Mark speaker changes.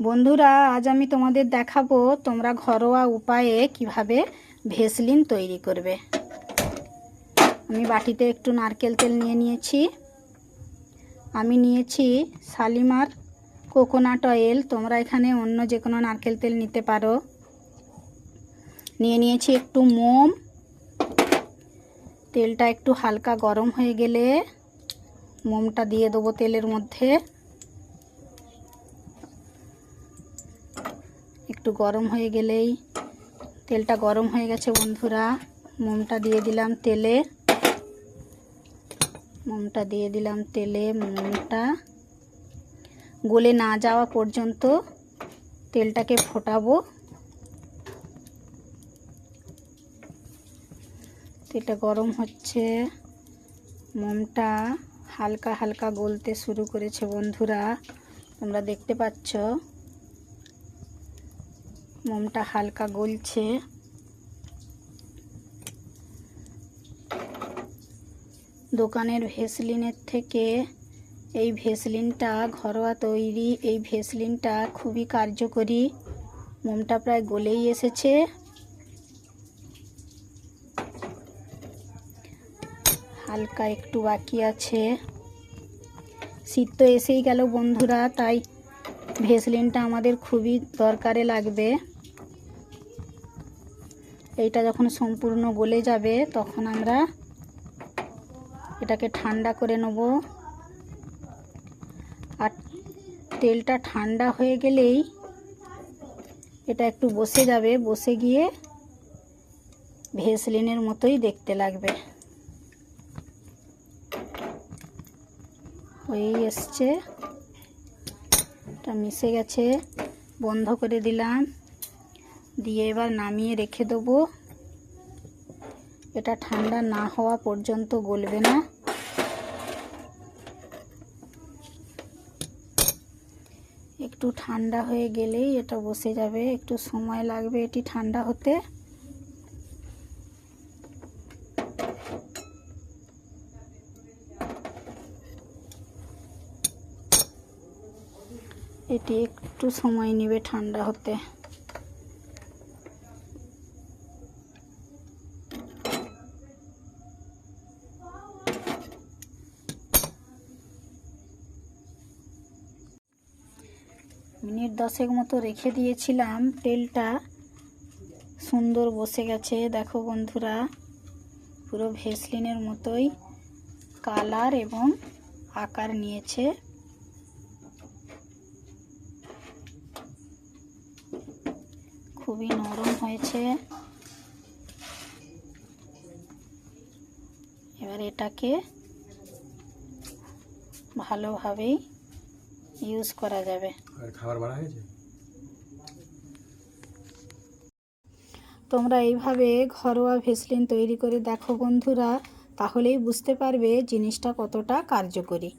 Speaker 1: বন্ধুরা, আজ আমি তোমাদের দেখাবো তোমরা ঘরোয়া উপায়ে কিভাবে ভেসলিন তৈরি করবে। আমি বাটিতে একটু নারকেল তেল নিয়ে নিয়েছি। আমি নিয়েছি শালিমার কোকোনাট অয়েল, তোমরা এখানে অন্য যে কোনো নারকেল তেল নিতে পারো। নিয়ে নিয়েছি একটু মোম। তেলটা একটু হালকা গরম হয়ে গেলে মোমটা দিয়ে দেবো তেলের মধ্যে। একটু গরম হয়ে গেলেই, তেলটা গরম হয়ে গেছে বন্ধুরা, মোমটা দিয়ে দিলাম তেলে। মোমটা গলে না যাওয়া পর্যন্ত তেলটাকে ফোটাবো। তেলটা গরম হচ্ছে, মোমটা হালকা হালকা গলতে শুরু করেছে বন্ধুরা, তোমরা দেখতে পাচ্ছ মোমটা হালকা গলছে। দোকানের ভেসলিনের থেকে এই ভেসলিনটা ঘরোয়া তৈরি, এই ভেসলিনটা খুবই কার্যকরী। মোমটা প্রায় গলেই এসেছে। হালকা একটু বাকি আছে। শীত তো এসেই গেল বন্ধুরা, তাই ভেসলিনটা আমাদের খুবই দরকারে লাগবে। এইটা যখন সম্পূর্ণ গলে যাবে তখন আমরা এটাকে ঠান্ডা করে নেব। আর তেলটা ঠান্ডা হয়ে গেলেই এটা একটু বসে যাবে, বসে গিয়ে ভেসলিনের মতোই দেখতে লাগবে। হয়েই এসছে, এটা মিশে গেছে। বন্ধ করে দিলাম, দিয়ে এবার নামিয়ে রেখে দেবো। এটা ঠান্ডা না হওয়া পর্যন্ত গলবে না। একটু ঠান্ডা হয়ে গেলেই এটা বসে যাবে, একটু সময় লাগবে এটি ঠান্ডা হতে। এটি একটু সময় নেবে ঠান্ডা হতে। মিনিট 10 মতো রেখে দিয়েছিলাম, তেলটা সুন্দর বসে গেছে। দেখো বন্ধুরা, পুরো ভেসলিনের মতোই কালার এবং আকার নিয়েছে। খুবই নরম হয়েছে। এবার এটাকে ভালোভাবেই ইউজ করা যাবে।
Speaker 2: খাবার বাড়া হয়েছে।
Speaker 1: তোমরা এইভাবে ঘরোয়া ভেসলিন তৈরি করে দেখো বন্ধুরা, তাহলেই বুঝতে পারবে জিনিসটা কতটা কার্যকরী।